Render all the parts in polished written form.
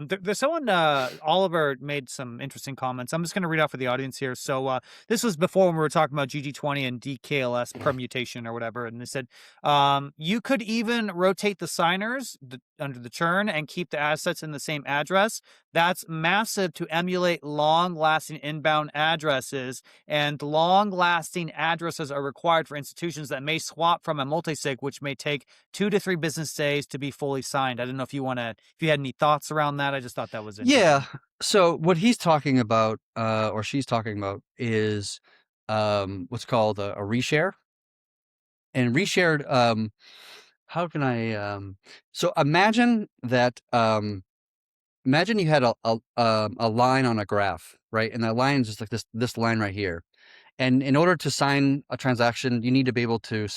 There's someone, Oliver made some interesting comments. I'm just going to read out for the audience here. So, this was before when we were talking about GG20 and DKLS permutation or whatever. And they said, you could even rotate the signers under the churn and keep the assets in the same address. That's massive to emulate long lasting inbound addresses. And long lasting addresses are required for institutions that may swap from a multisig, which may take 2 to 3 business days to be fully signed. I don't know if if you had any thoughts around that. I just thought that was Yeah. interesting. So what he's talking about, or she's talking about, is what's called a reshare. And reshared, how can I? So imagine you had a line on a graph, right? And that line is just like this line right here. And in order to sign a transaction, you need to be able to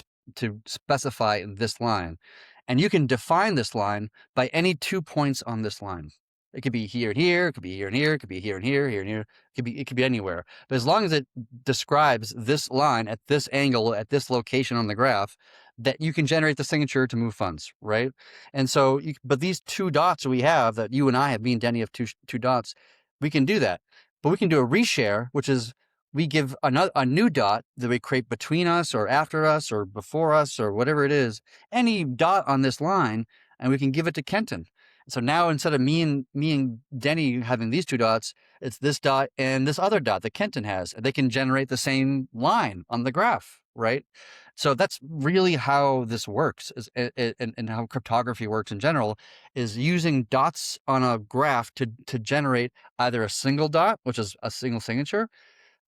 specify this line. And you can define this line by any 2 points on this line. It could be here and here, it could be here and here, it could be here and here, here and here. It could be anywhere. But as long as it describes this line at this angle, at this location on the graph, that you can generate the signature to move funds, right? And so, but these 2 dots we have, that you and I have, me and Denny have two dots, we can do that. But we can do a reshare, which is we give a new dot that we create between us or after us or before us or whatever it is, any dot on this line, and we can give it to Kenton. So now instead of me and Denny having these 2 dots, it's this dot and this other dot that Kenton has. They can generate the same line on the graph, right? So that's really how this works, and how cryptography works in general, is using dots on a graph to generate either a single dot, which is a single signature,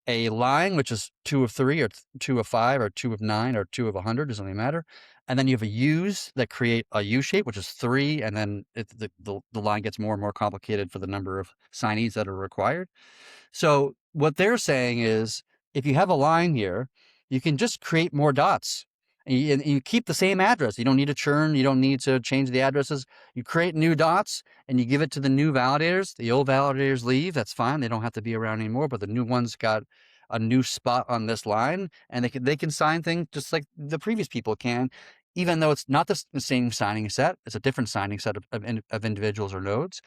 a line, which is 2 of 3 or 2 of 5 or 2 of 9 or 2 of 100, doesn't really matter. And then you have a U's that create a U shape, which is 3. And then the line gets more and more complicated for the number of signees that are required. So what they're saying is, if you have a line here, you can just create more dots. And you keep the same address. You don't need to churn. You don't need to change the addresses. You create new dots and you give it to the new validators. The old validators leave. That's fine. They don't have to be around anymore. But the new ones got a new spot on this line, and they can sign things just like the previous people can, even though it's not the same signing set. It's a different signing set of individuals or nodes.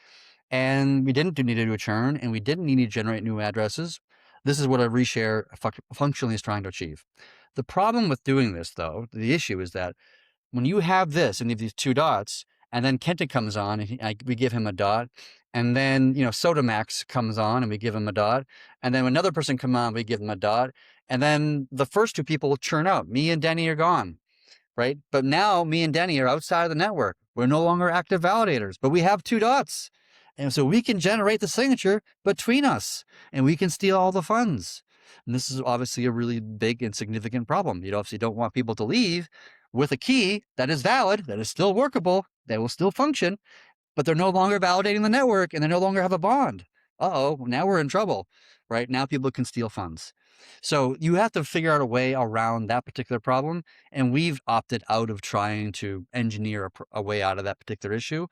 And we didn't need to do a churn, and we didn't need to generate new addresses. This is what a reshare functionally is trying to achieve. The problem with doing this, though, the issue is that when you have this and you have these 2 dots, and then Kenton comes on and we give him a dot, and then Sodamax comes on and we give him a dot, and then another person come on, we give them a dot, and then the first 2 people churn out. Me and Denny are gone, right? But now me and Denny are outside of the network. We're no longer active validators, but we have 2 dots. And so we can generate the signature between us, and we can steal all the funds. And this is obviously a really big and significant problem. You obviously don't want people to leave with a key that is valid, that is still workable, that will still function, but they're no longer validating the network and they no longer have a bond. Uh-oh, now we're in trouble, right? Now people can steal funds. So you have to figure out a way around that particular problem. And we've opted out of trying to engineer a way out of that particular issue.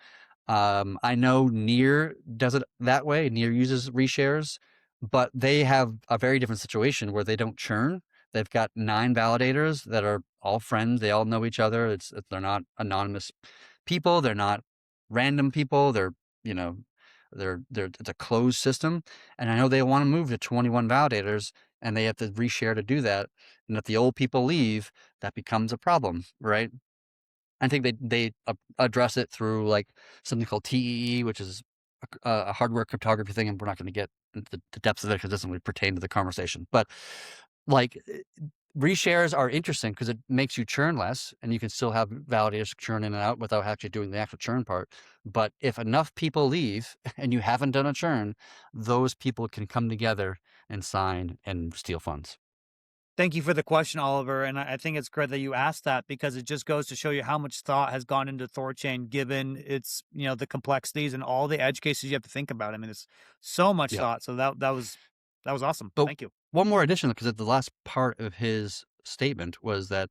I know Near does it that way. Near uses reshares, but they have a very different situation where they don't churn. They've got 9 validators that are all friends. They all know each other. They're not anonymous people. They're not random people. You know, it's a closed system. And I know they want to move to 21 validators, and they have to reshare to do that. And if the old people leave, that becomes a problem, right? I think they address it through like something called TEE, which is a hardware cryptography thing, and we're not going to get into the depths of it because it doesn't really pertain to the conversation. But like, reshares are interesting because it makes you churn less, and you can still have validators churn in and out without actually doing the actual churn part. But if enough people leave and you haven't done a churn, those people can come together and sign and steal funds. Thank you for the question, Oliver. And I think it's great that you asked that because it just goes to show you how much thought has gone into THORChain, given its, the complexities and all the edge cases you have to think about. I mean, it's so much Yeah. thought. So that was awesome. But Thank you. one more addition, because the last part of his statement was that,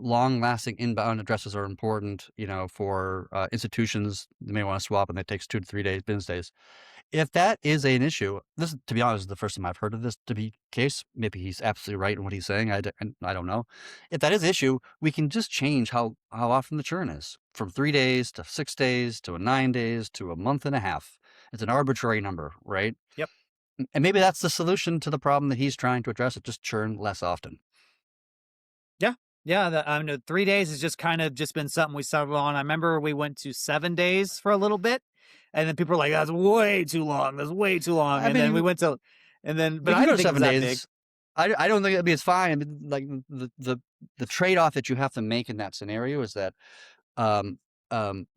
long-lasting inbound addresses are important, for institutions. They may want to swap, and that takes 2 to 3 days, business days. If that is an issue, this is, to be honest, is the first time I've heard of this to be case. Maybe he's absolutely right in what he's saying. I don't know. If that is an issue, we can just change how often the churn is from 3 days to 6 days to 9 days to a month and a half. It's an arbitrary number, right? Yep. And maybe that's the solution to the problem that he's trying to address. It just churn less often. Yeah. Yeah. I mean, 3 days has just kind of just been something we settled on. I remember we went to 7 days for a little bit, and then people were like, "That's way too long. That's way too long." I And then we mean, went to, and then, we but can I go didn't to think it was seven that big. days. I don't think, I mean, it's fine. I mean, like the trade off that you have to make in that scenario is that um,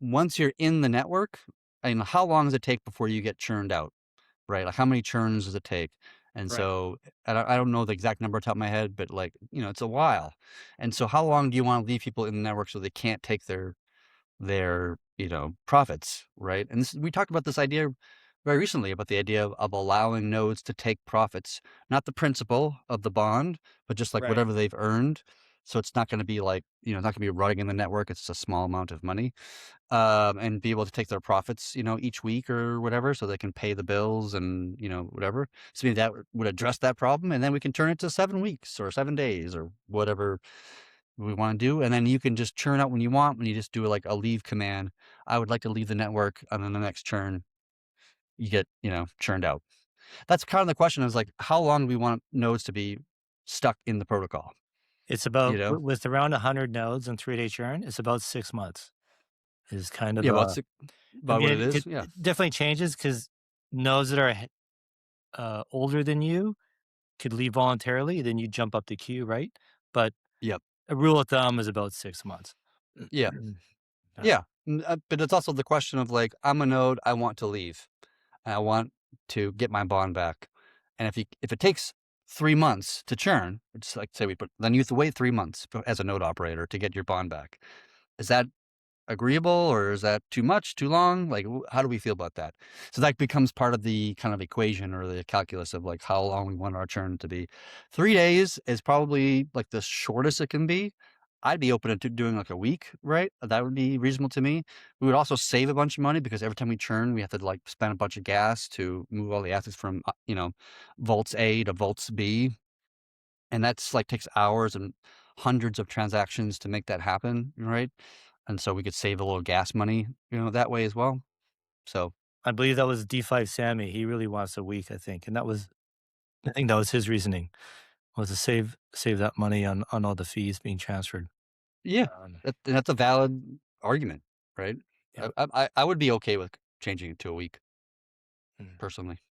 once you're in the network, I mean, how long does it take before you get churned out, right? Like how many churns does it take? And Right. so I don't know the exact number off the top of my head, but like, it's a while. And so how long do you want to leave people in the network so they can't take their profits, right? And we talked about this idea very recently about the idea of allowing nodes to take profits, not the principal of the bond, but just like Right. whatever they've earned. So it's not going to be like, not going to be running in the network. It's a small amount of money, and be able to take their profits, each week or whatever, so they can pay the bills and, whatever. So maybe that would address that problem. And then we can turn it to 7 weeks or 7 days or whatever we want to do. And then you can just churn out when you want, when you just do like a leave command. I would like to leave the network. And then the next churn, you get, churned out. That's kind of the question is like, how long do we want nodes to be stuck in the protocol? It's You about know? with around 100 nodes and 3-day churn, it's about 6 months is kind of Yeah, well, the. it's I about what mean, it is. it Yeah. definitely changes because nodes that are older than you could leave voluntarily, then you jump up the queue, right? But Yep. a rule of thumb is about 6 months. Yeah. Yeah. Yeah. But it's also the question of like, I'm a node, I want to leave. And I want to get my bond back. And if it takes 3 months to churn, it's like say then you have to wait 3 months as a node operator to get your bond back. Is that agreeable or is that too much, too long? Like, how do we feel about that? So that becomes part of the kind of equation or the calculus of like how long we want our churn to be. 3 days is probably like the shortest it can be. I'd be open to doing like a week, right? That would be reasonable to me. We would also save a bunch of money because every time we churn, we have to like spend a bunch of gas to move all the assets from, vaults A to vaults B. And that's like takes hours and hundreds of transactions to make that happen, right? And so we could save a little gas money, that way as well. So I believe that was D5 Sammy. He really wants a week, I think, and I think that was his reasoning, was to save that money on all the fees being transferred. yeah, Um, that's a valid argument, right? yeah. I would be okay with changing it to a week Mm. personally.